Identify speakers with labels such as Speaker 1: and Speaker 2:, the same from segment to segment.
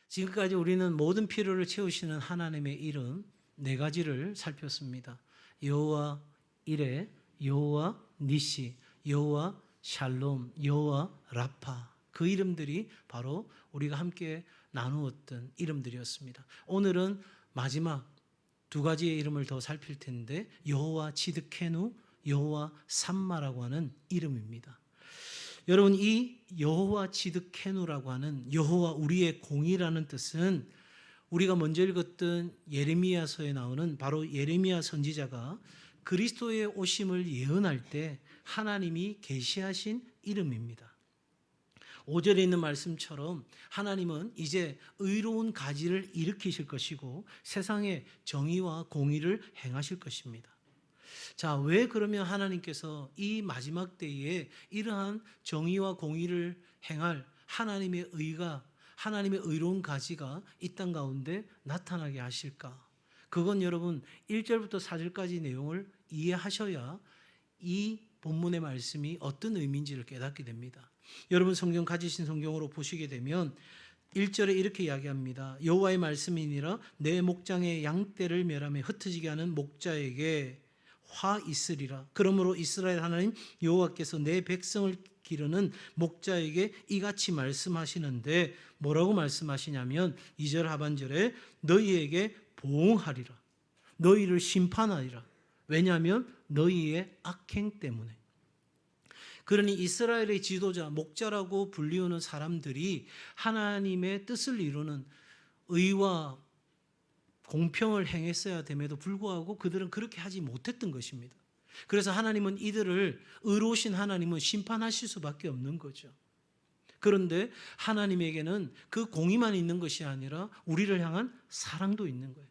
Speaker 1: 지금까지 우리는 모든 필요를 채우시는 하나님의 이름 네 가지를 살폈습니다. 여호와 이레, 여호와 니시, 여호와 샬롬, 여호와 라파. 그 이름들이 바로 우리가 함께 나누었던 이름들이었습니다. 오늘은 마지막 두 가지의 이름을 더 살필 텐데 여호와 츠드케누, 여호와 삼마라고 하는 이름입니다. 여러분, 이 여호와 츠드케누라고 하는 여호와 우리의 공이라는 뜻은 우리가 먼저 읽었던 예레미야서에 나오는 바로 예레미야 선지자가 그리스도의 오심을 예언할 때 하나님이 계시하신 이름입니다. 5절에 있는 말씀처럼 하나님은 이제 의로운 가지를 일으키실 것이고 세상에 정의와 공의를 행하실 것입니다. 자, 왜 그러면 하나님께서 이 마지막 때에 이러한 정의와 공의를 행할 하나님의 의가, 하나님의 의로운 가지가 이 땅 가운데 나타나게 하실까? 그건 여러분 1절부터 4절까지 내용을 이해하셔야 이 본문의 말씀이 어떤 의미인지를 깨닫게 됩니다. 여러분 성경 가지신 성경으로 보시게 되면 1절에 이렇게 이야기합니다. 여호와의 말씀이니라 내 목장의 양떼를 멸하며 흩어지게 하는 목자에게 화 있으리라. 그러므로 이스라엘 하나님 여호와께서 내 백성을 기르는 목자에게 이같이 말씀하시는데 뭐라고 말씀하시냐면 2절 하반절에 너희에게 보응하리라. 너희를 심판하리라. 왜냐하면 너희의 악행 때문에. 그러니 이스라엘의 지도자, 목자라고 불리우는 사람들이 하나님의 뜻을 이루는 의와 공평을 행했어야 됨에도 불구하고 그들은 그렇게 하지 못했던 것입니다. 그래서 하나님은 이들을, 의로우신 하나님은 심판하실 수밖에 없는 거죠. 그런데 하나님에게는 그 공의만 있는 것이 아니라 우리를 향한 사랑도 있는 거예요.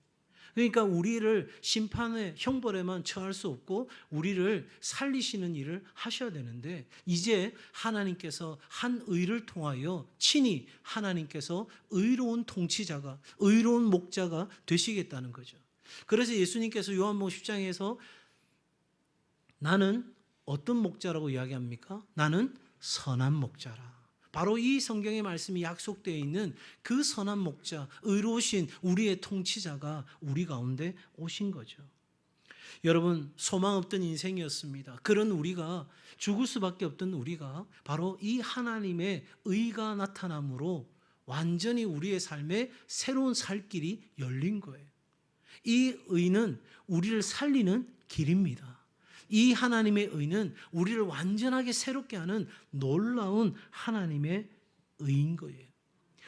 Speaker 1: 그러니까 우리를 심판의 형벌에만 처할 수 없고 우리를 살리시는 일을 하셔야 되는데 이제 하나님께서 한 의를 통하여 친히 하나님께서 의로운 통치자가, 의로운 목자가 되시겠다는 거죠. 그래서 예수님께서 요한복음 10장에서 나는 어떤 목자라고 이야기합니까? 나는 선한 목자라. 바로 이 성경의 말씀이 약속되어 있는 그 선한 목자, 의로우신 우리의 통치자가 우리 가운데 오신 거죠. 여러분, 소망 없던 인생이었습니다. 그런 우리가, 죽을 수밖에 없던 우리가 바로 이 하나님의 의가 나타남으로 완전히 우리의 삶에 새로운 살 길이 열린 거예요. 이 의는 우리를 살리는 길입니다. 이 하나님의 의는 우리를 완전하게 새롭게 하는 놀라운 하나님의 의인 거예요.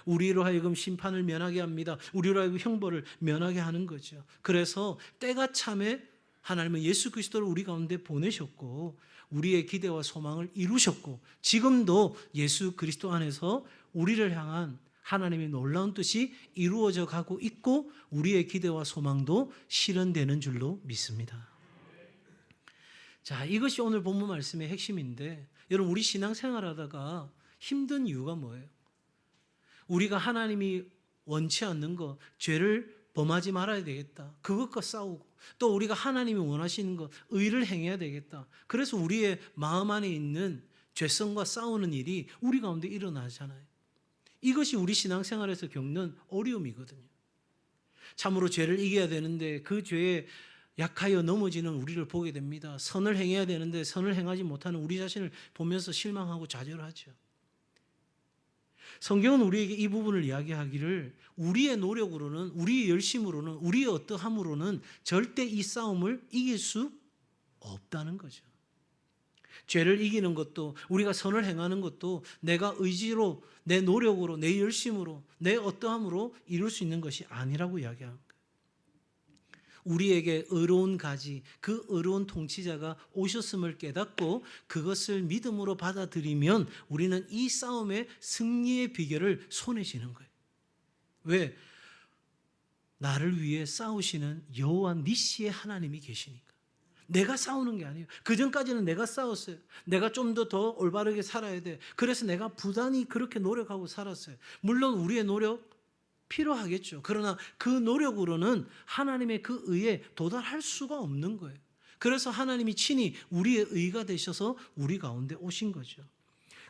Speaker 1: 우리로 하여금 심판을 면하게 합니다. 우리로 하여금 형벌을 면하게 하는 거죠. 그래서 때가 참에 하나님은 예수 그리스도를 우리 가운데 보내셨고 우리의 기대와 소망을 이루셨고 지금도 예수 그리스도 안에서 우리를 향한 하나님의 놀라운 뜻이 이루어져 가고 있고 우리의 기대와 소망도 실현되는 줄로 믿습니다. 자, 이것이 오늘 본문 말씀의 핵심인데 여러분, 우리 신앙생활하다가 힘든 이유가 뭐예요? 우리가 하나님이 원치 않는 것, 죄를 범하지 말아야 되겠다, 그것과 싸우고 또 우리가 하나님이 원하시는 것, 의를 행해야 되겠다. 그래서 우리의 마음 안에 있는 죄성과 싸우는 일이 우리 가운데 일어나잖아요. 이것이 우리 신앙생활에서 겪는 어려움이거든요. 참으로 죄를 이겨야 되는데 그 죄에 약하여 넘어지는 우리를 보게 됩니다. 선을 행해야 되는데 선을 행하지 못하는 우리 자신을 보면서 실망하고 좌절하죠. 성경은 우리에게 이 부분을 이야기하기를 우리의 노력으로는, 우리의 열심으로는, 우리의 어떠함으로는 절대 이 싸움을 이길 수 없다는 거죠. 죄를 이기는 것도, 우리가 선을 행하는 것도 내가 의지로, 내 노력으로, 내 열심으로, 내 어떠함으로 이룰 수 있는 것이 아니라고 이야기합니다. 우리에게 의로운 가지, 그 의로운 통치자가 오셨음을 깨닫고 그것을 믿음으로 받아들이면 우리는 이 싸움의 승리의 비결을 손에 쥐는 거예요. 왜? 나를 위해 싸우시는 여호와 니시의 하나님이 계시니까. 내가 싸우는 게 아니에요. 그전까지는 내가 싸웠어요. 내가 좀 더 올바르게 살아야 돼. 그래서 내가 부단히 그렇게 노력하고 살았어요. 물론 우리의 노력 필요하겠죠. 그러나 그 노력으로는 하나님의 그 의에 도달할 수가 없는 거예요. 그래서 하나님이 친히 우리의 의가 되셔서 우리 가운데 오신 거죠.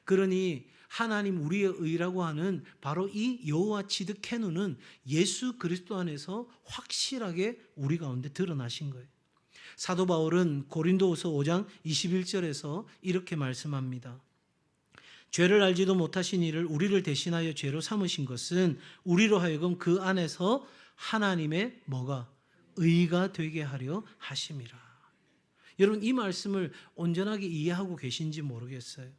Speaker 1: 그러니 하나님 우리의 의라고 하는 바로 이 여호와 치드케누는 예수 그리스도 안에서 확실하게 우리 가운데 드러나신 거예요. 사도 바울은 고린도후서 5장 21절에서 이렇게 말씀합니다. 죄를 알지도 못하신 이를 우리를 대신하여 죄로 삼으신 것은 우리로 하여금 그 안에서 하나님의 뭐가 의가 되게 하려 하심이라. 여러분 이 말씀을 온전하게 이해하고 계신지 모르겠어요.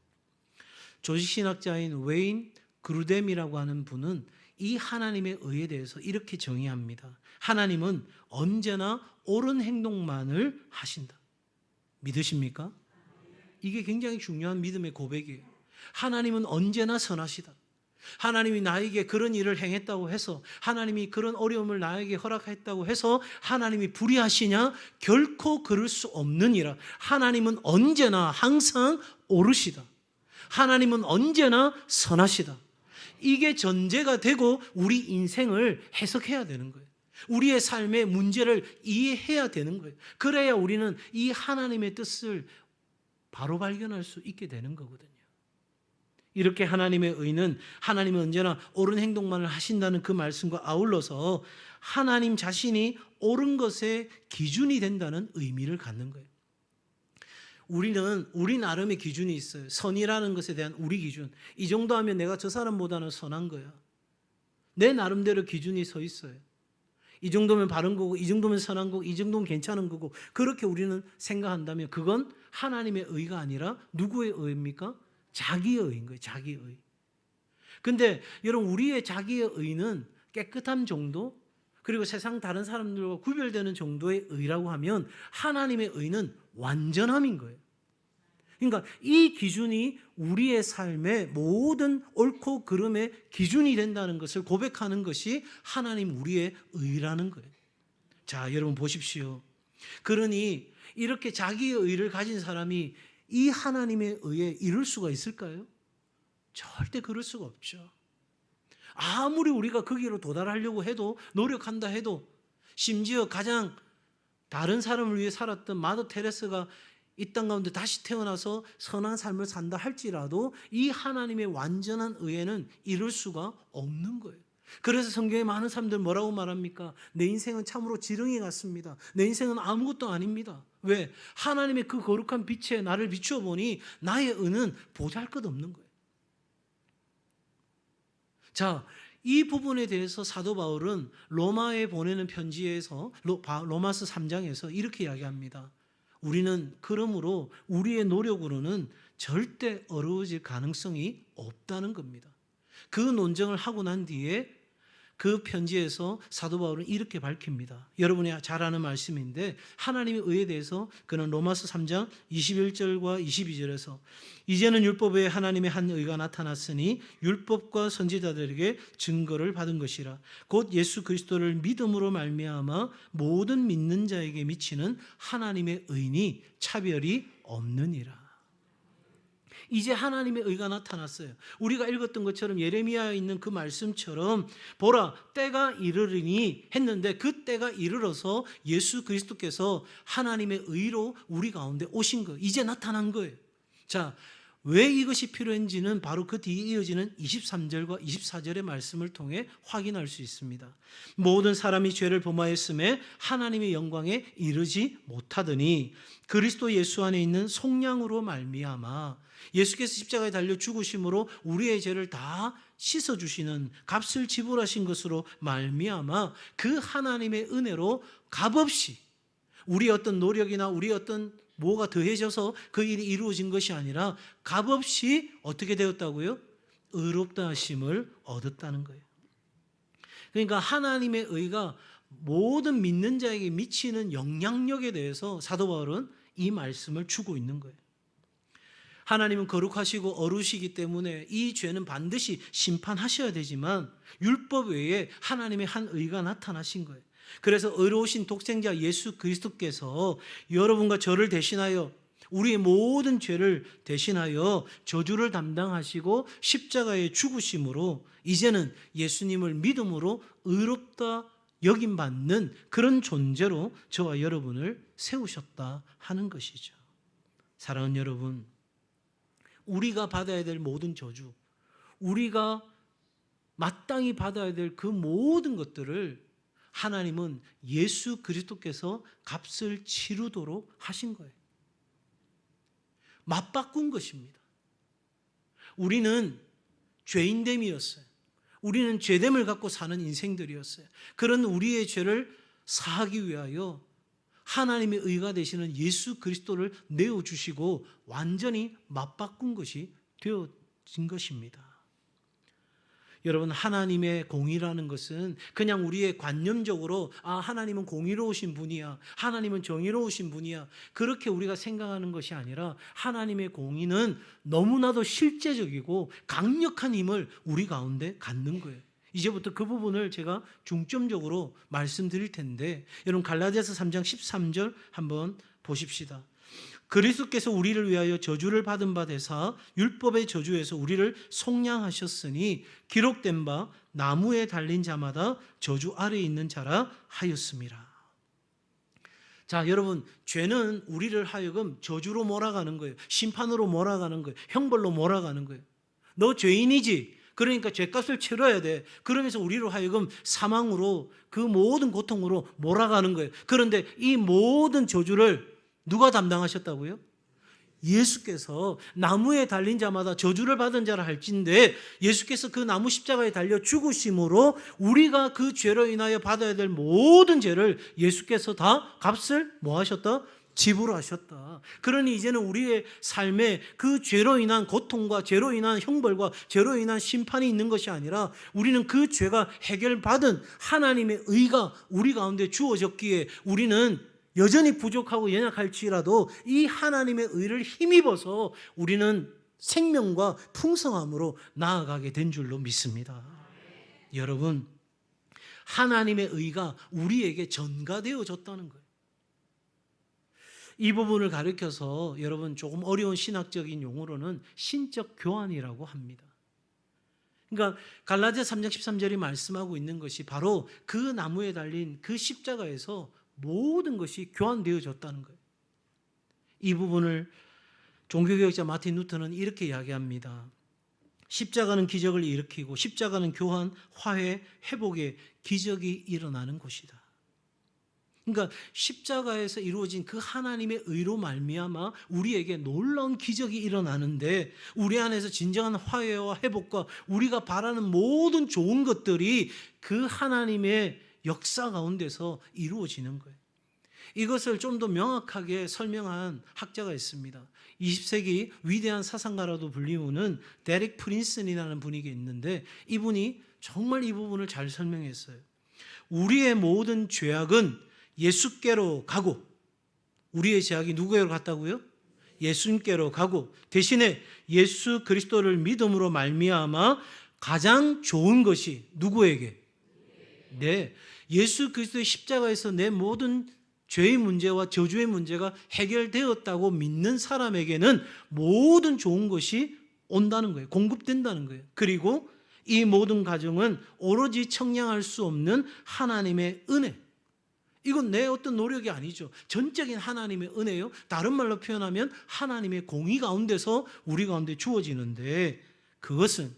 Speaker 1: 조직신학자인 웨인 그루뎀이라고 하는 분은 이 하나님의 의에 대해서 이렇게 정의합니다. 하나님은 언제나 옳은 행동만을 하신다. 믿으십니까? 이게 굉장히 중요한 믿음의 고백이에요. 하나님은 언제나 선하시다. 하나님이 나에게 그런 일을 행했다고 해서, 하나님이 그런 어려움을 나에게 허락했다고 해서 하나님이 불의하시냐? 결코 그럴 수 없느니라. 하나님은 언제나 항상 옳으시다. 하나님은 언제나 선하시다. 이게 전제가 되고 우리 인생을 해석해야 되는 거예요. 우리의 삶의 문제를 이해해야 되는 거예요. 그래야 우리는 이 하나님의 뜻을 바로 발견할 수 있게 되는 거거든요. 이렇게 하나님의 의는 하나님은 언제나 옳은 행동만을 하신다는 그 말씀과 아울러서 하나님 자신이 옳은 것의 기준이 된다는 의미를 갖는 거예요. 우리 나름의 기준이 있어요. 선이라는 것에 대한 우리 기준. 이 정도 하면 내가 저 사람보다는 선한 거야. 내 나름대로 기준이 서 있어요. 이 정도면 바른 거고, 이 정도면 선한 거고, 이 정도면 괜찮은 거고, 그렇게 우리는 생각한다면 그건 하나님의 의가 아니라 누구의 의입니까? 자기의 의인 거예요. 자기의 의. 근데 여러분 우리의 자기의 의는 깨끗함 정도, 그리고 세상 다른 사람들과 구별되는 정도의 의라고 하면 하나님의 의는 완전함인 거예요. 그러니까 이 기준이 우리의 삶의 모든 옳고 그름의 기준이 된다는 것을 고백하는 것이 하나님 우리의 의라는 거예요. 자, 여러분 보십시오. 그러니 이렇게 자기의 의를 가진 사람이 이 하나님의 의에 이룰 수가 있을까요? 절대 그럴 수가 없죠. 아무리 우리가 거기로 도달하려고 해도, 노력한다 해도, 심지어 가장 다른 사람을 위해 살았던 마더 테레스가 이 땅 가운데 다시 태어나서 선한 삶을 산다 할지라도 이 하나님의 완전한 의에는 이룰 수가 없는 거예요. 그래서 성경에 많은 사람들 뭐라고 말합니까? 내 인생은 참으로 지렁이 같습니다. 내 인생은 아무것도 아닙니다. 왜? 하나님의 그 거룩한 빛에 나를 비추어 보니 나의 의는 보잘것없는 거예요. 자, 이 부분에 대해서 사도 바울은 로마에 보내는 편지에서 로마서 3장에서 이렇게 이야기합니다. 우리는 그러므로 우리의 노력으로는 절대 어려워질 가능성이 없다는 겁니다. 그 논증을 하고 난 뒤에 그 편지에서 사도 바울은 이렇게 밝힙니다. 여러분이 잘 아는 말씀인데 하나님의 의에 대해서 그는 로마서 3장 21절과 22절에서 이제는 율법 외에 하나님의 한 의가 나타났으니 율법과 선지자들에게 증거를 받은 것이라. 곧 예수 그리스도를 믿음으로 말미암아 모든 믿는 자에게 미치는 하나님의 의니 차별이 없느니라. 이제 하나님의 의가 나타났어요. 우리가 읽었던 것처럼 예레미야에 있는 그 말씀처럼 보라 때가 이르리니 했는데 그 때가 이르러서 예수 그리스도께서 하나님의 의로 우리 가운데 오신 거예요. 이제 나타난 거예요. 자, 왜 이것이 필요한지는 바로 그 뒤에 이어지는 23절과 24절의 말씀을 통해 확인할 수 있습니다. 모든 사람이 죄를 범하였음에 하나님의 영광에 이르지 못하더니 그리스도 예수 안에 있는 속량으로 말미암아 예수께서 십자가에 달려 죽으심으로 우리의 죄를 다 씻어주시는 값을 지불하신 것으로 말미암아 그 하나님의 은혜로 값없이 우리 어떤 노력이나 우리 어떤 뭐가 더해져서 그 일이 이루어진 것이 아니라 값없이 어떻게 되었다고요? 의롭다 하심을 얻었다는 거예요. 그러니까 하나님의 의가 모든 믿는 자에게 미치는 영향력에 대해서 사도 바울은 이 말씀을 주고 있는 거예요. 하나님은 거룩하시고 어루시기 때문에 이 죄는 반드시 심판하셔야 되지만 율법 외에 하나님의 한 의가 나타나신 거예요. 그래서 의로우신 독생자 예수 그리스도께서 여러분과 저를 대신하여 우리의 모든 죄를 대신하여 저주를 담당하시고 십자가에 죽으심으로 이제는 예수님을 믿음으로 의롭다 여김받는 그런 존재로 저와 여러분을 세우셨다 하는 것이죠. 사랑하는 여러분, 우리가 받아야 될 모든 저주, 우리가 마땅히 받아야 될 그 모든 것들을 하나님은 예수 그리스도께서 값을 치르도록 하신 거예요. 맞바꾼 것입니다. 우리는 죄인됨이었어요. 우리는 죄됨을 갖고 사는 인생들이었어요. 그런 우리의 죄를 사하기 위하여 하나님의 의가 되시는 예수 그리스도를 내어주시고 완전히 맞바꾼 것이 되어진 것입니다. 여러분, 하나님의 공의라는 것은 그냥 우리의 관념적으로 하나님은 공의로우신 분이야, 하나님은 정의로우신 분이야, 그렇게 우리가 생각하는 것이 아니라 하나님의 공의는 너무나도 실제적이고 강력한 힘을 우리 가운데 갖는 거예요. 이제부터 그 부분을 제가 중점적으로 말씀드릴 텐데, 여러분 갈라디아서 3장 13절 한번 보십시다. 그리스도께서 우리를 위하여 저주를 받은 바 되사 율법의 저주에서 우리를 속량하셨으니 기록된 바 나무에 달린 자마다 저주 아래에 있는 자라 하였습니다. 자, 여러분, 죄는 우리를 하여금 저주로 몰아가는 거예요. 심판으로 몰아가는 거예요. 형벌로 몰아가는 거예요. 너 죄인이지? 그러니까 죄값을 치러야 돼. 그러면서 우리로 하여금 사망으로, 그 모든 고통으로 몰아가는 거예요. 그런데 이 모든 저주를 누가 담당하셨다고요? 예수께서 나무에 달린 자마다 저주를 받은 자라 할진대, 예수께서 그 나무 십자가에 달려 죽으심으로 우리가 그 죄로 인하여 받아야 될 모든 죄를 예수께서 다 값을 뭐 하셨다? 지불하셨다. 그러니 이제는 우리의 삶에 그 죄로 인한 고통과 죄로 인한 형벌과 죄로 인한 심판이 있는 것이 아니라 우리는 그 죄가 해결받은 하나님의 의가 우리 가운데 주어졌기에 우리는 여전히 부족하고 연약할지라도 이 하나님의 의를 힘입어서 우리는 생명과 풍성함으로 나아가게 된 줄로 믿습니다. 여러분, 하나님의 의가 우리에게 전가되어졌다는 거예요. 이 부분을 가리켜서 여러분 조금 어려운 신학적인 용어로는 신적 교환이라고 합니다. 그러니까 갈라디아 3장 13절이 말씀하고 있는 것이 바로 그 나무에 달린 그 십자가에서 모든 것이 교환되어졌다는 거예요. 이 부분을 종교개혁자 마틴 루터는 이렇게 이야기합니다. 십자가는 기적을 일으키고 십자가는 교환, 화해, 회복의 기적이 일어나는 곳이다. 그러니까 십자가에서 이루어진 그 하나님의 의로 말미암아 우리에게 놀라운 기적이 일어나는데, 우리 안에서 진정한 화해와 회복과 우리가 바라는 모든 좋은 것들이 그 하나님의 역사 가운데서 이루어지는 거예요. 이것을 좀 더 명확하게 설명한 학자가 있습니다. 20세기 위대한 사상가라도 불리우는 데릭 프린슨이라는 분이 있는데, 이분이 정말 이 부분을 잘 설명했어요. 우리의 모든 죄악은 예수께로 가고, 우리의 죄악이 누구에로 갔다고요? 예수님께로 가고, 대신에 예수 그리스도를 믿음으로 말미암아 가장 좋은 것이 누구에게? 네, 예수 그리스도의 십자가에서 내 모든 죄의 문제와 저주의 문제가 해결되었다고 믿는 사람에게는 모든 좋은 것이 온다는 거예요. 공급된다는 거예요. 그리고 이 모든 과정은 오로지 청량할 수 없는 하나님의 은혜. 이건 내 어떤 노력이 아니죠. 전적인 하나님의 은혜요. 다른 말로 표현하면 하나님의 공의 가운데서 우리 가운데 주어지는데, 그것은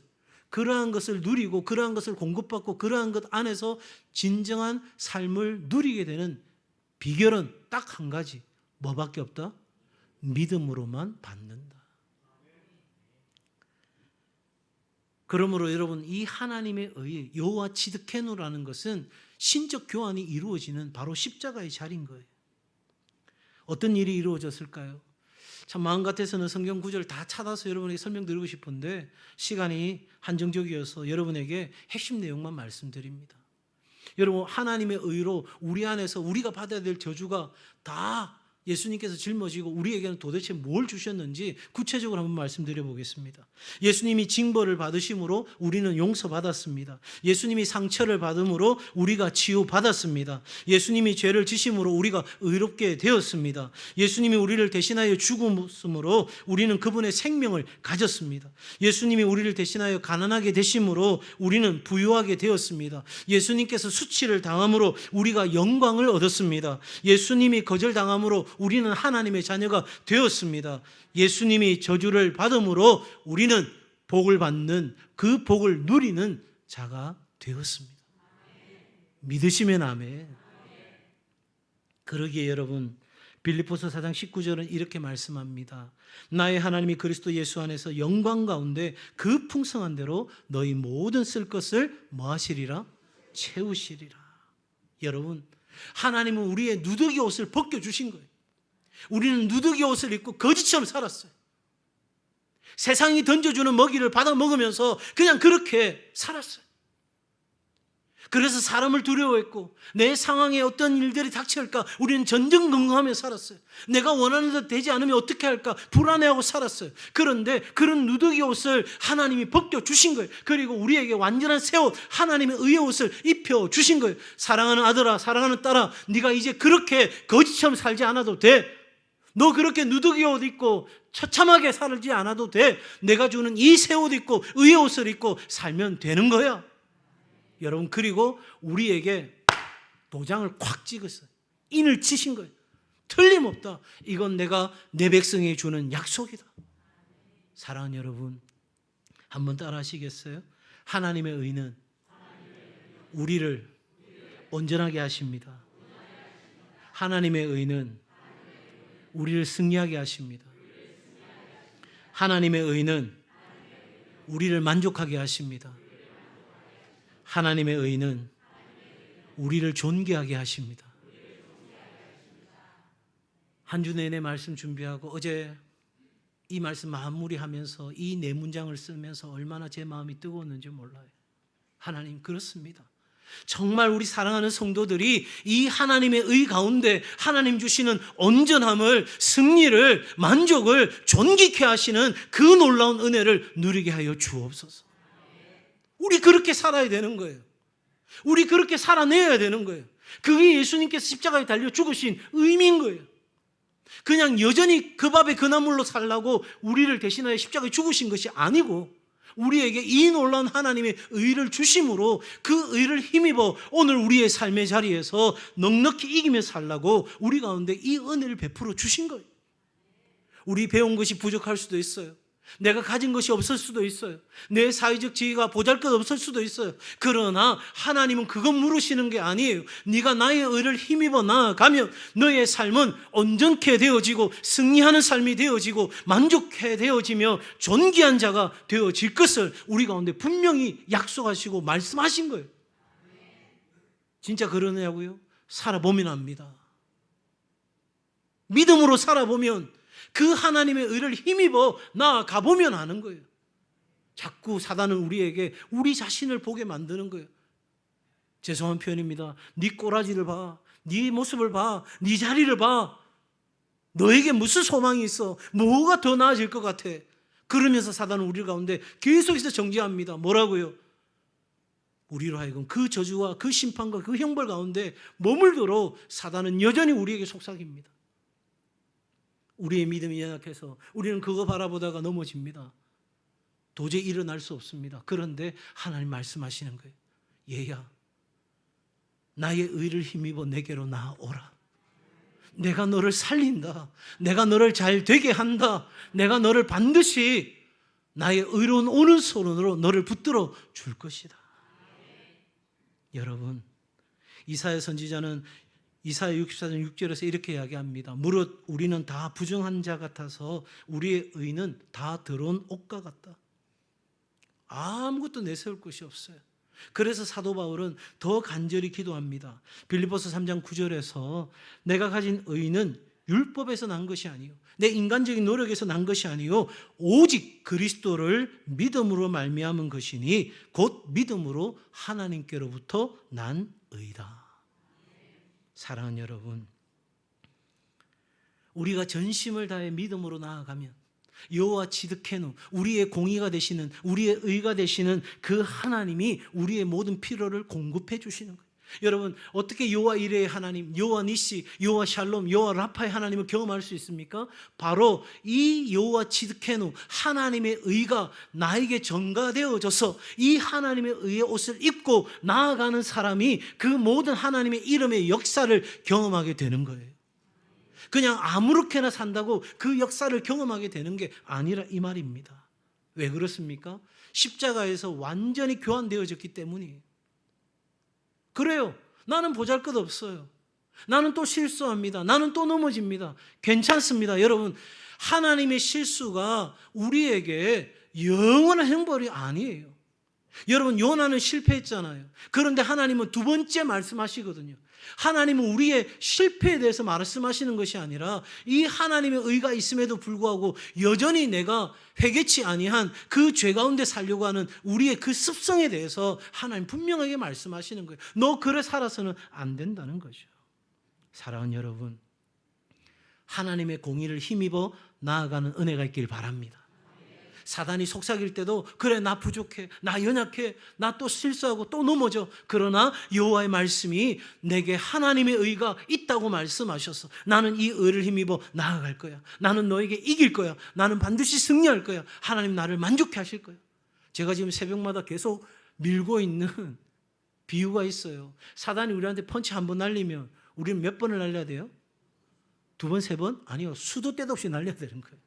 Speaker 1: 그러한 것을 누리고 그러한 것을 공급받고 그러한 것 안에서 진정한 삶을 누리게 되는 비결은 딱 한 가지, 뭐밖에 없다? 믿음으로만 받는다. 그러므로 여러분, 이 하나님의 의, 여호와 치드케누라는 것은 신적 교환이 이루어지는 바로 십자가의 자리인 거예요. 어떤 일이 이루어졌을까요? 참 마음 같아서는 성경 구절을 다 찾아서 여러분에게 설명드리고 싶은데 시간이 한정적이어서 여러분에게 핵심 내용만 말씀드립니다. 여러분, 하나님의 의로 우리 안에서 우리가 받아야 될 저주가 다 예수님께서 짊어지고 우리에게는 도대체 뭘 주셨는지 구체적으로 한번 말씀드려 보겠습니다. 예수님이 징벌을 받으심으로 우리는 용서받았습니다. 예수님이 상처를 받음으로 우리가 치유받았습니다. 예수님이 죄를 지심으로 우리가 의롭게 되었습니다. 예수님이 우리를 대신하여 죽음으로 우리는 그분의 생명을 가졌습니다. 예수님이 우리를 대신하여 가난하게 되심으로 우리는 부유하게 되었습니다. 예수님께서 수치를 당함으로 우리가 영광을 얻었습니다. 예수님이 거절당함으로 우리는 하나님의 자녀가 되었습니다. 예수님이 저주를 받음으로 우리는 복을 받는, 그 복을 누리는 자가 되었습니다. 믿으시면 아멘. 그러기에 여러분, 빌립보서 4장 19절은 이렇게 말씀합니다. 나의 하나님이 그리스도 예수 안에서 영광 가운데 그 풍성한 대로 너희 모든 쓸 것을 뭐 하시리라? 채우시리라. 여러분, 하나님은 우리의 누더기 옷을 벗겨주신 거예요. 우리는 누더기 옷을 입고 거지처럼 살았어요. 세상이 던져주는 먹이를 받아 먹으면서 그냥 그렇게 살았어요. 그래서 사람을 두려워했고 내 상황에 어떤 일들이 닥칠까 우리는 전전긍긍하며 살았어요. 내가 원하는 대로 되지 않으면 어떻게 할까 불안해하고 살았어요. 그런데 그런 누더기 옷을 하나님이 벗겨주신 거예요. 그리고 우리에게 완전한 새 옷, 하나님의 의의 옷을 입혀주신 거예요. 사랑하는 아들아, 사랑하는 딸아, 네가 이제 그렇게 거지처럼 살지 않아도 돼. 너 그렇게 누더기 옷 입고 처참하게 살지 않아도 돼. 내가 주는 이 새 옷 입고 의의 옷을 입고 살면 되는 거야. 여러분, 그리고 우리에게 도장을 콱 찍었어요. 인을 치신 거예요. 틀림없다. 이건 내가 내 백성에게 주는 약속이다. 사랑하는 여러분, 한번 따라 하시겠어요? 하나님의 의는 우리를 온전하게 하십니다. 하나님의 의는 우리를 승리하게 하십니다. 하나님의 의는 우리를 만족하게 하십니다. 하나님의 의는 우리를 존귀하게 하십니다. 한 주 내내 말씀 준비하고 어제 이 말씀 마무리하면서 이 네 문장을 쓰면서 얼마나 제 마음이 뜨거웠는지 몰라요. 하나님, 그렇습니다. 정말 우리 사랑하는 성도들이 이 하나님의 의 가운데 하나님 주시는 온전함을, 승리를, 만족을 존귀케 하시는 그 놀라운 은혜를 누리게 하여 주옵소서. 우리 그렇게 살아야 되는 거예요. 우리 그렇게 살아내야 되는 거예요. 그게 예수님께서 십자가에 달려 죽으신 의미인 거예요. 그냥 여전히 그 밥에 그 나물로 살라고 우리를 대신하여 십자가에 죽으신 것이 아니고 우리에게 이 놀라운 하나님의 의를 주심으로 그 의를 힘입어 오늘 우리의 삶의 자리에서 넉넉히 이기며 살라고 우리 가운데 이 은혜를 베풀어 주신 거예요. 우리 배운 것이 부족할 수도 있어요. 내가 가진 것이 없을 수도 있어요. 내 사회적 지위가 보잘것없을 수도 있어요. 그러나 하나님은 그것 물으시는 게 아니에요. 네가 나의 의를 힘입어 나아가면 너의 삶은 온전케 되어지고 승리하는 삶이 되어지고 만족해 되어지며 존귀한 자가 되어질 것을 우리 가운데 분명히 약속하시고 말씀하신 거예요. 진짜 그러냐고요? 살아보면 압니다. 믿음으로 살아보면 그 하나님의 의를 힘입어 나아가보면 아는 거예요. 자꾸 사단은 우리에게 우리 자신을 보게 만드는 거예요. 죄송한 표현입니다. 네 꼬라지를 봐, 네 모습을 봐, 네 자리를 봐. 너에게 무슨 소망이 있어? 뭐가 더 나아질 것 같아? 그러면서 사단은 우리 가운데 계속해서 정죄합니다. 뭐라고요? 우리로 하여금 그 저주와 그 심판과 그 형벌 가운데 머물도록 사단은 여전히 우리에게 속삭입니다. 우리의 믿음이 연약해서 우리는 그거 바라보다가 넘어집니다. 도저히 일어날 수 없습니다. 그런데 하나님 말씀하시는 거예요. 얘야, 나의 의를 힘입어 내게로 나아오라. 내가 너를 살린다. 내가 너를 잘 되게 한다. 내가 너를 반드시 나의 의로운 오른손으로 너를 붙들어 줄 것이다. 여러분, 이사야 선지자는 이사야 64장 6절에서 이렇게 이야기합니다. 무릇 우리는 다 부정한 자 같아서 우리의 의는 다 더러운 옷과 같다. 아무것도 내세울 것이 없어요. 그래서 사도 바울은 더 간절히 기도합니다. 빌립보서 3장 9절에서 내가 가진 의는 율법에서 난 것이 아니요 내 인간적인 노력에서 난 것이 아니요 오직 그리스도를 믿음으로 말미암은 것이니 곧 믿음으로 하나님께로부터 난 의다. 사랑하는 여러분, 우리가 전심을 다해 믿음으로 나아가면 여호와 지드케누, 우리의 공의가 되시는, 우리의 의가 되시는 그 하나님이 우리의 모든 필요를 공급해 주시는 거예요. 여러분, 어떻게 여호와 이레의 하나님, 여호와 니시, 여호와 샬롬, 여호와 라파의 하나님을 경험할 수 있습니까? 바로 이 여호와 지드케누, 하나님의 의가 나에게 전가되어져서 이 하나님의 의의 옷을 입고 나아가는 사람이 그 모든 하나님의 이름의 역사를 경험하게 되는 거예요. 그냥 아무렇게나 산다고 그 역사를 경험하게 되는 게 아니라 이 말입니다. 왜 그렇습니까? 십자가에서 완전히 교환되어졌기 때문이에요. 그래요. 나는 보잘것없어요. 나는 또 실수합니다. 나는 또 넘어집니다. 괜찮습니다. 여러분, 하나님의 실수가 우리에게 영원한 형벌이 아니에요. 여러분, 요나는 실패했잖아요. 그런데 하나님은 두 번째 말씀하시거든요. 하나님은 우리의 실패에 대해서 말씀하시는 것이 아니라 이 하나님의 의가 있음에도 불구하고 여전히 내가 회개치 아니한 그 죄 가운데 살려고 하는 우리의 그 습성에 대해서 하나님 분명하게 말씀하시는 거예요. 너 그래 살아서는 안 된다는 거죠. 사랑하는 여러분, 하나님의 공의를 힘입어 나아가는 은혜가 있길 바랍니다. 사단이 속삭일 때도 그래 나 부족해, 나 연약해, 나 또 실수하고 또 넘어져. 그러나 여호와의 말씀이 내게 하나님의 의가 있다고 말씀하셔서 나는 이 의를 힘입어 나아갈 거야. 나는 너에게 이길 거야. 나는 반드시 승리할 거야. 하나님 나를 만족해 하실 거야. 제가 지금 새벽마다 계속 밀고 있는 비유가 있어요. 사단이 우리한테 펀치 한 번 날리면 우리는 몇 번을 날려야 돼요? 두 번, 세 번? 아니요. 수도 때도 없이 날려야 되는 거예요.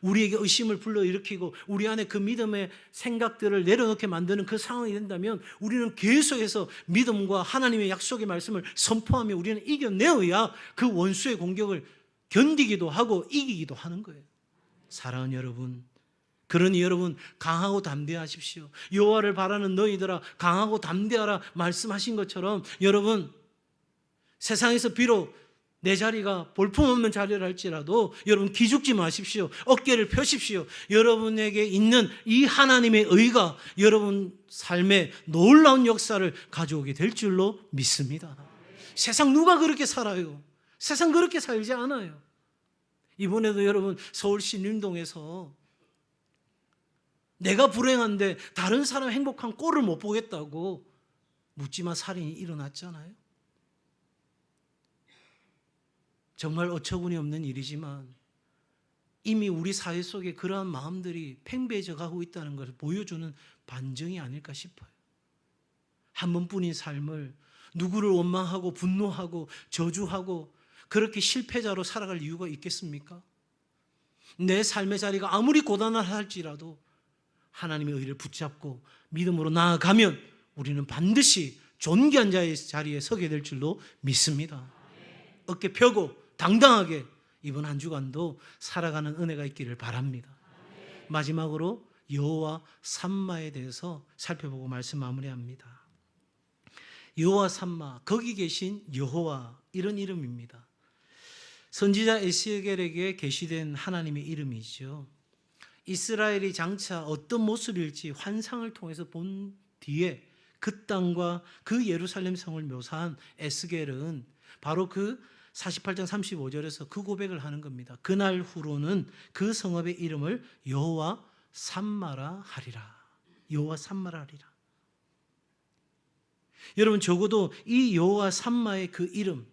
Speaker 1: 우리에게 의심을 불러일으키고 우리 안에 그 믿음의 생각들을 내려놓게 만드는 그 상황이 된다면 우리는 계속해서 믿음과 하나님의 약속의 말씀을 선포하며 우리는 이겨내어야 그 원수의 공격을 견디기도 하고 이기기도 하는 거예요. 사랑하는 여러분, 그러니 여러분 강하고 담대하십시오. 여호와를 바라는 너희들아 강하고 담대하라 말씀하신 것처럼 여러분 세상에서 비록 내 자리가 볼품없는 자리를 할지라도 여러분 기죽지 마십시오. 어깨를 펴십시오. 여러분에게 있는 이 하나님의 의가 여러분 삶에 놀라운 역사를 가져오게 될 줄로 믿습니다. 세상 누가 그렇게 살아요? 세상 그렇게 살지 않아요. 이번에도 여러분 서울 신림동에서 내가 불행한데 다른 사람 행복한 꼴을 못 보겠다고 묻지마 살인이 일어났잖아요. 정말 어처구니 없는 일이지만 이미 우리 사회 속에 그러한 마음들이 팽배해져 가고 있다는 것을 보여주는 반증이 아닐까 싶어요. 한 번뿐인 삶을 누구를 원망하고 분노하고 저주하고 그렇게 실패자로 살아갈 이유가 있겠습니까? 내 삶의 자리가 아무리 고단하다 할지라도 하나님의 의를 붙잡고 믿음으로 나아가면 우리는 반드시 존귀한 자의 자리에 서게 될 줄로 믿습니다. 어깨 펴고 당당하게 이번 한 주간도 살아가는 은혜가 있기를 바랍니다. 마지막으로 여호와 삼마에 대해서 살펴보고 말씀 마무리합니다. 여호와 삼마, 거기 계신 여호와, 이런 이름입니다. 선지자 에스겔에게 계시된 하나님의 이름이죠. 이스라엘이 장차 어떤 모습일지 환상을 통해서 본 뒤에 그 땅과 그 예루살렘 성을 묘사한 에스겔은 바로 그 48장 35절에서 그 고백을 하는 겁니다. 그날 후로는 그 성읍의 이름을 여호와 삼마라 하리라. 여호와 삼마라 하리라. 여러분 적어도 이 여호와 삼마의 그 이름,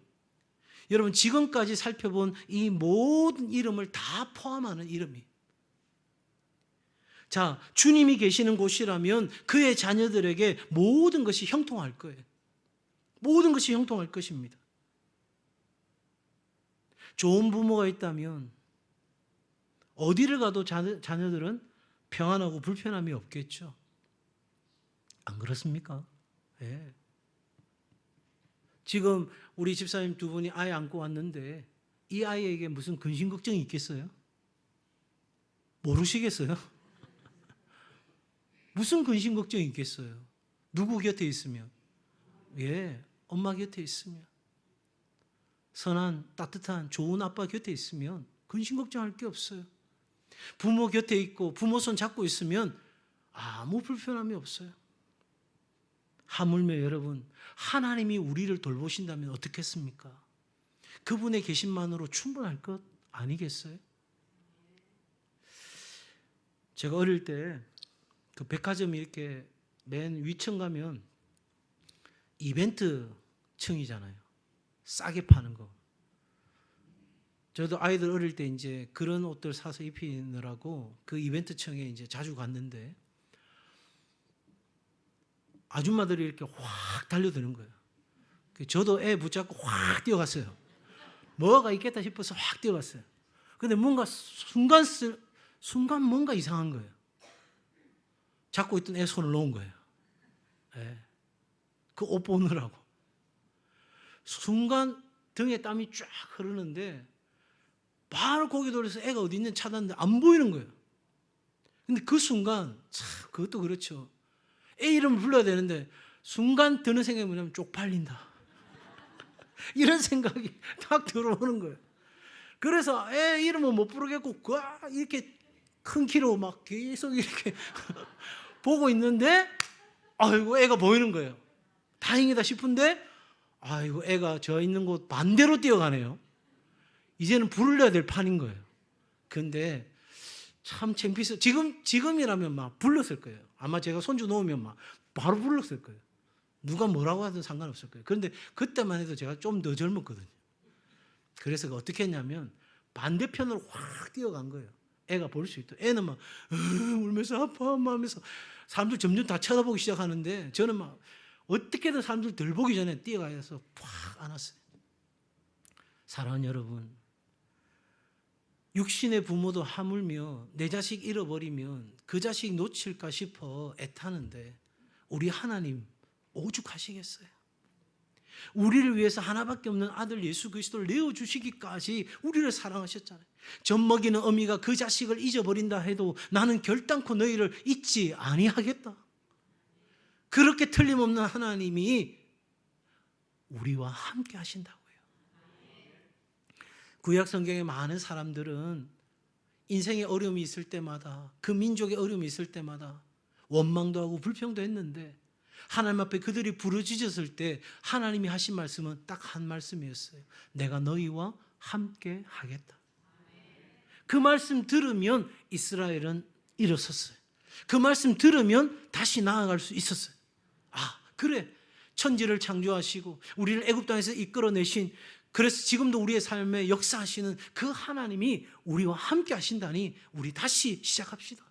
Speaker 1: 여러분 지금까지 살펴본 이 모든 이름을 다 포함하는 이름이. 자, 주님이 계시는 곳이라면 그의 자녀들에게 모든 것이 형통할 거예요. 모든 것이 형통할 것입니다. 좋은 부모가 있다면 어디를 가도 자녀들은 평안하고 불편함이 없겠죠. 안 그렇습니까? 네. 지금 우리 집사님 두 분이 아이 안고 왔는데 이 아이에게 무슨 근심 걱정이 있겠어요? 모르시겠어요? 무슨 근심 걱정이 있겠어요? 누구 곁에 있으면? 예, 엄마 곁에 있으면. 선한 따뜻한 좋은 아빠 곁에 있으면 근심 걱정할 게 없어요. 부모 곁에 있고 부모 손 잡고 있으면 아무 불편함이 없어요. 하물며 여러분 하나님이 우리를 돌보신다면 어떻겠습니까? 그분의 계심만으로 충분할 것 아니겠어요? 제가 어릴 때 그 백화점이 이렇게 맨 위층 가면 이벤트 층이잖아요. 싸게 파는 거. 저도 아이들 어릴 때 이제 그런 옷들 사서 입히느라고 그 이벤트청에 이제 자주 갔는데 아줌마들이 이렇게 확 달려드는 거예요. 저도 애 붙잡고 확 뛰어갔어요. 뭐가 있겠다 싶어서 확 뛰어갔어요. 근데 뭔가 순간 뭔가 이상한 거예요. 잡고 있던 애 손을 놓은 거예요. 예. 그 옷 보느라고. 순간 등에 땀이 쫙 흐르는데 바로 고개 돌려서 애가 어디 있는지 찾았는데 안 보이는 거예요. 근데 그 순간 참 그것도 그렇죠. 애 이름을 불러야 되는데 순간 드는 생각이 뭐냐면 쪽팔린다. 이런 생각이 딱 들어오는 거예요. 그래서 애 이름은 못 부르겠고 이렇게 큰 키로 막 계속 이렇게 보고 있는데 아이고 애가 보이는 거예요. 다행이다 싶은데 아이고 애가 저 있는 곳 반대로 뛰어가네요. 이제는 부르려야 될 판인 거예요. 근데 참 창피해서 지금이라면 막 불렀을 거예요. 아마 제가 손주 놓으면 막 바로 불렀을 거예요. 누가 뭐라고 하든 상관없을 거예요. 그런데 그때만 해도 제가 좀 더 젊었거든요. 그래서 어떻게 했냐면 반대편으로 확 뛰어간 거예요. 애가 볼 수 있도록. 애는 막 울면서 아파 엄마 하면서 사람들 점점 다 쳐다보기 시작하는데 저는 막 어떻게든 사람들 덜 보기 전에 뛰어가서 팍 안았어요. 사랑하는 여러분, 육신의 부모도 하물며 내 자식 잃어버리면 그 자식 놓칠까 싶어 애타는데 우리 하나님 오죽하시겠어요? 우리를 위해서 하나밖에 없는 아들 예수 그리스도를 내어주시기까지 우리를 사랑하셨잖아요. 젖먹이는 어미가 그 자식을 잊어버린다 해도 나는 결단코 너희를 잊지 아니하겠다. 그렇게 틀림없는 하나님이 우리와 함께 하신다고요. 구약 성경의 많은 사람들은 인생에 어려움이 있을 때마다 그 민족의 어려움이 있을 때마다 원망도 하고 불평도 했는데 하나님 앞에 그들이 부르짖었을 때 하나님이 하신 말씀은 딱 한 말씀이었어요. 내가 너희와 함께 하겠다. 그 말씀 들으면 이스라엘은 일어섰어요. 그 말씀 들으면 다시 나아갈 수 있었어요. 아, 그래. 천지를 창조하시고 우리를 애굽 땅에서 이끌어내신, 그래서 지금도 우리의 삶에 역사하시는 그 하나님이 우리와 함께 하신다니 우리 다시 시작합시다.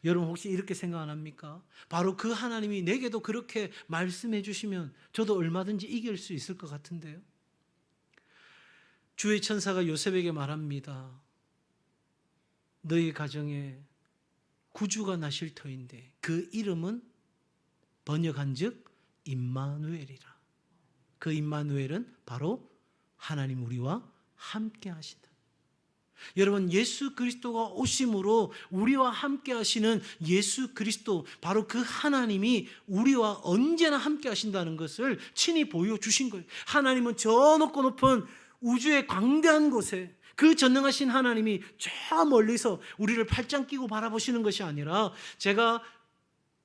Speaker 1: 여러분 혹시 이렇게 생각 안 합니까? 바로 그 하나님이 내게도 그렇게 말씀해 주시면 저도 얼마든지 이길 수 있을 것 같은데요. 주의 천사가 요셉에게 말합니다. 너희 가정에 구주가 나실 터인데 그 이름은 번역한즉 임마누엘이라. 그 임마누엘은 바로 하나님 우리와 함께 하신다. 여러분, 예수 그리스도가 오심으로 우리와 함께 하시는 예수 그리스도, 바로 그 하나님이 우리와 언제나 함께 하신다는 것을 친히 보여주신 거예요. 하나님은 저 높고 높은 우주의 광대한 곳에 그 전능하신 하나님이 저 멀리서 우리를 팔짱 끼고 바라보시는 것이 아니라 제가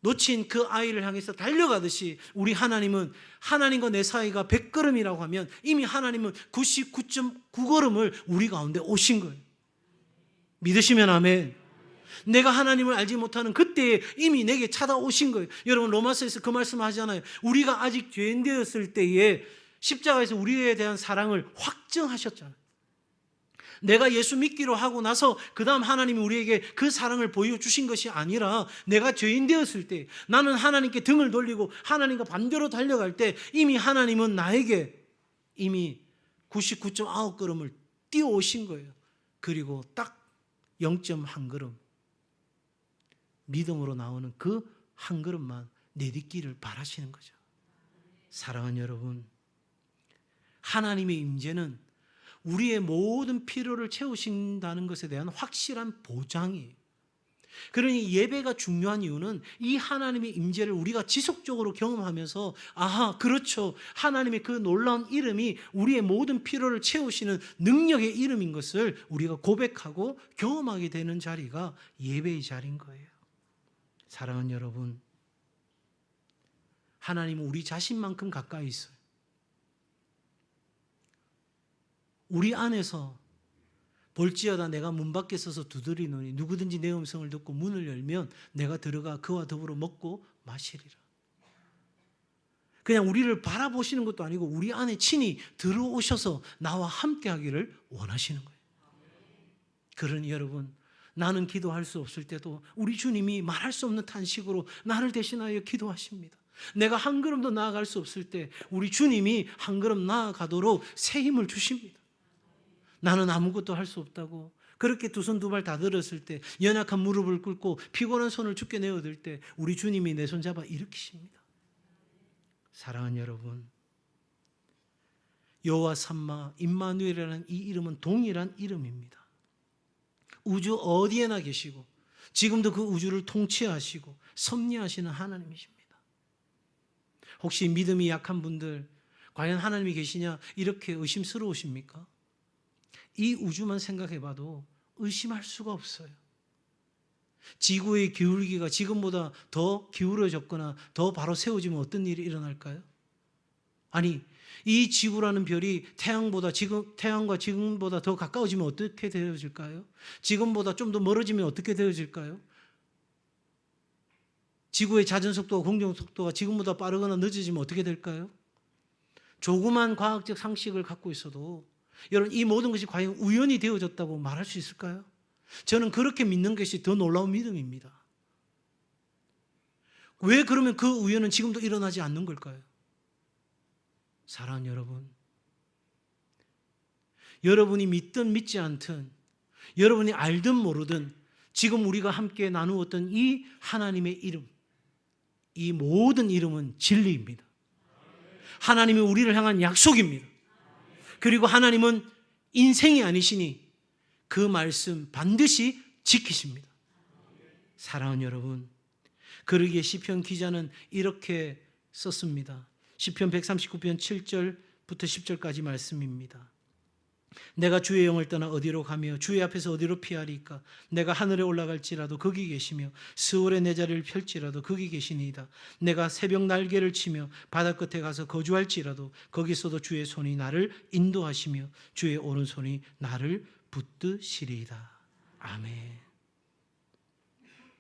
Speaker 1: 놓친 그 아이를 향해서 달려가듯이 우리 하나님은, 하나님과 내 사이가 100걸음이라고 하면 이미 하나님은 99.9걸음을 우리 가운데 오신 거예요. 믿으시면 아멘. 내가 하나님을 알지 못하는 그때에 이미 내게 찾아오신 거예요. 여러분 로마서에서 그 말씀을 하잖아요. 우리가 아직 죄인 되었을 때에 십자가에서 우리에 대한 사랑을 확증하셨잖아요. 내가 예수 믿기로 하고 나서 그 다음 하나님이 우리에게 그 사랑을 보여주신 것이 아니라 내가 죄인 되었을 때, 나는 하나님께 등을 돌리고 하나님과 반대로 달려갈 때 이미 하나님은 나에게 이미 99.9걸음을 띄워오신 거예요. 그리고 딱 0.1걸음 믿음으로 나오는 그 한 걸음만 내딛기를 바라시는 거죠. 사랑하는 여러분, 하나님의 임재는 우리의 모든 필요를 채우신다는 것에 대한 확실한 보장이에요. 그러니 예배가 중요한 이유는 이 하나님의 임재를 우리가 지속적으로 경험하면서 아하, 그렇죠, 하나님의 그 놀라운 이름이 우리의 모든 필요를 채우시는 능력의 이름인 것을 우리가 고백하고 경험하게 되는 자리가 예배의 자리인 거예요. 사랑하는 여러분, 하나님은 우리 자신만큼 가까이 있어요. 우리 안에서 볼지어다 내가 문 밖에 서서 두드리노니 누구든지 내 음성을 듣고 문을 열면 내가 들어가 그와 더불어 먹고 마시리라. 그냥 우리를 바라보시는 것도 아니고 우리 안에 친히 들어오셔서 나와 함께 하기를 원하시는 거예요. 그러니 여러분, 나는 기도할 수 없을 때도 우리 주님이 말할 수 없는 탄식으로 나를 대신하여 기도하십니다. 내가 한 걸음도 나아갈 수 없을 때 우리 주님이 한 걸음 나아가도록 새 힘을 주십니다. 나는 아무것도 할 수 없다고 그렇게 두 손 두 발 다 들었을 때, 연약한 무릎을 꿇고 피곤한 손을 죽게 내어들 때 우리 주님이 내 손 잡아 일으키십니다. 사랑하는 여러분, 여호와 삼마 임마누엘이라는 이 이름은 동일한 이름입니다. 우주 어디에나 계시고 지금도 그 우주를 통치하시고 섭리하시는 하나님이십니다. 혹시 믿음이 약한 분들, 과연 하나님이 계시냐 이렇게 의심스러우십니까? 이 우주만 생각해봐도 의심할 수가 없어요. 지구의 기울기가 지금보다 더 기울어졌거나 더 바로 세워지면 어떤 일이 일어날까요? 아니, 이 지구라는 별이 태양과 지금보다 더 가까워지면 어떻게 되어질까요? 지금보다 좀 더 멀어지면 어떻게 되어질까요? 지구의 자전 속도와 공정 속도가 지금보다 빠르거나 늦어지면 어떻게 될까요? 조그만 과학적 상식을 갖고 있어도 여러분, 이 모든 것이 과연 우연이 되어졌다고 말할 수 있을까요? 저는 그렇게 믿는 것이 더 놀라운 믿음입니다. 왜 그러면 그 우연은 지금도 일어나지 않는 걸까요? 사랑하는 여러분, 여러분이 믿든 믿지 않든, 여러분이 알든 모르든 지금 우리가 함께 나누었던 이 하나님의 이름, 이 모든 이름은 진리입니다. 하나님이 우리를 향한 약속입니다. 그리고 하나님은 인생이 아니시니 그 말씀 반드시 지키십니다. 사랑하는 여러분, 그러기에 시편 기자는 이렇게 썼습니다. 시편 139편 7절부터 10절까지 말씀입니다. 내가 주의 영을 떠나 어디로 가며 주의 앞에서 어디로 피하리까? 내가 하늘에 올라갈지라도 거기 계시며 스월에 내 자리를 펼지라도 거기 계시니이다. 내가 새벽 날개를 치며 바다 끝에 가서 거주할지라도 거기서도 주의 손이 나를 인도하시며 주의 오른손이 나를 붙드시리이다. 아멘.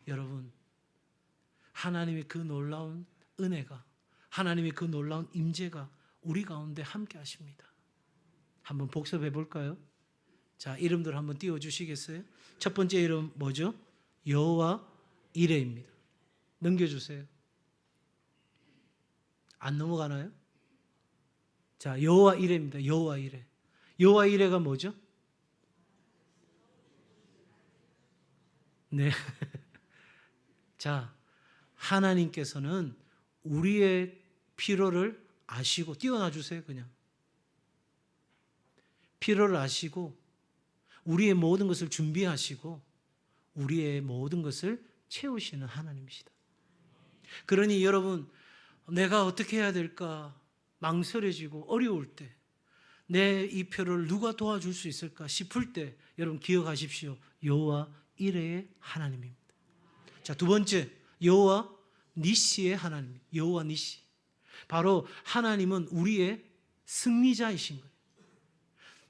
Speaker 1: 여러분, 하나님의 그 놀라운 은혜가, 하나님의 그 놀라운 임재가 우리 가운데 함께 하십니다. 한번 복습해 볼까요? 자, 이름들 한번 띄워 주시겠어요? 첫 번째 이름 뭐죠? 여호와 이레입니다. 넘겨주세요. 안 넘어가나요? 자, 여호와 이레입니다. 여호와 이레. 여호와 이레가 뭐죠? 네. 자, 하나님께서는 우리의 필요를 아시고, 띄워놔 주세요. 그냥 필요를 아시고 우리의 모든 것을 준비하시고 우리의 모든 것을 채우시는 하나님이시다. 그러니 여러분, 내가 어떻게 해야 될까 망설여지고 어려울 때, 내 이 필요를 누가 도와줄 수 있을까 싶을 때 여러분 기억하십시오. 여호와 이레의 하나님입니다. 자, 두 번째, 여호와 니시의 하나님. 여호와 니시, 바로 하나님은 우리의 승리자이신 거예요.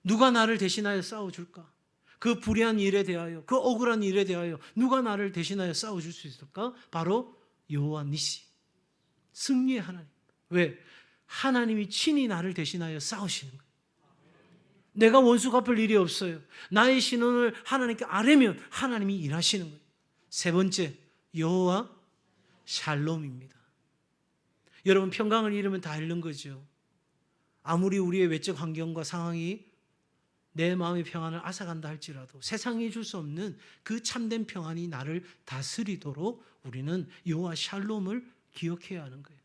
Speaker 1: 누가 나를 대신하여 싸워줄까? 그 불의한 일에 대하여, 그 억울한 일에 대하여 누가 나를 대신하여 싸워줄 수 있을까? 바로 여호와 니시, 승리의 하나님. 왜? 하나님이 친히 나를 대신하여 싸우시는 거예요. 내가 원수 갚을 일이 없어요. 나의 신원을 하나님께 아뢰면 하나님이 일하시는 거예요. 세 번째, 여호와 샬롬입니다. 여러분, 평강을 잃으면 다 잃는 거죠. 아무리 우리의 외적 환경과 상황이 내 마음의 평안을 앗아간다 할지라도 세상이 줄 수 없는 그 참된 평안이 나를 다스리도록 우리는 여호와 샬롬을 기억해야 하는 거예요.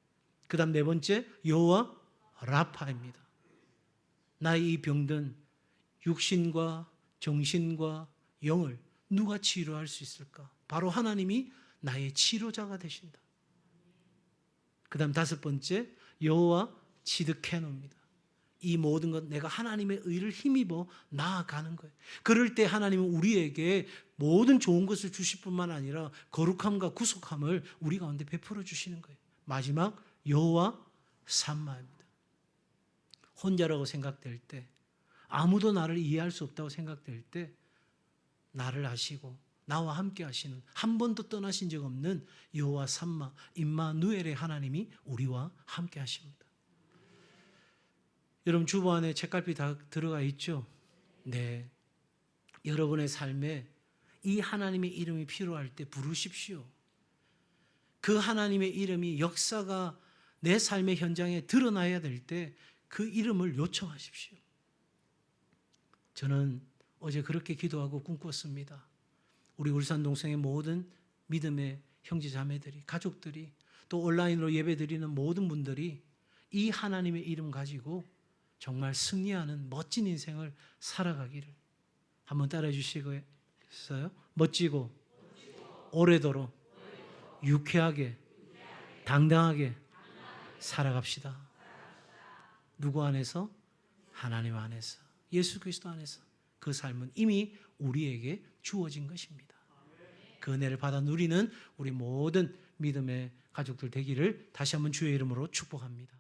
Speaker 1: 그 다음 네 번째, 여호와 라파입니다. 나의 이 병든 육신과 정신과 영을 누가 치료할 수 있을까? 바로 하나님이 나의 치료자가 되신다. 그 다음 다섯 번째, 여호와 치드케노입니다. 이 모든 것, 내가 하나님의 의를 힘입어 나아가는 거예요. 그럴 때 하나님은 우리에게 모든 좋은 것을 주실 뿐만 아니라 거룩함과 구속함을 우리 가운데 베풀어 주시는 거예요. 마지막, 여호와 삼마입니다. 혼자라고 생각될 때, 아무도 나를 이해할 수 없다고 생각될 때 나를 아시고 나와 함께 하시는, 한 번도 떠나신 적 없는 여호와 삼마, 임마누엘의 하나님이 우리와 함께 하십니다. 여러분, 주보 안에 책갈피 다 들어가 있죠? 네. 여러분의 삶에 이 하나님의 이름이 필요할 때 부르십시오. 그 하나님의 이름이 역사가 내 삶의 현장에 드러나야 될 때 그 이름을 요청하십시오. 저는 어제 그렇게 기도하고 꿈꿨습니다. 우리 울산 동성의 모든 믿음의 형제 자매들이, 가족들이, 또 온라인으로 예배드리는 모든 분들이 이 하나님의 이름 가지고 정말 승리하는 멋진 인생을 살아가기를 한번 따라해 주시겠어요? 멋지고 오래도록 유쾌하게 당당하게 살아갑시다. 누구 안에서? 하나님 안에서, 예수 그리스도 안에서. 그 삶은 이미 우리에게 주어진 것입니다. 그 은혜를 받아 누리는 우리 모든 믿음의 가족들 되기를 다시 한번 주의 이름으로 축복합니다.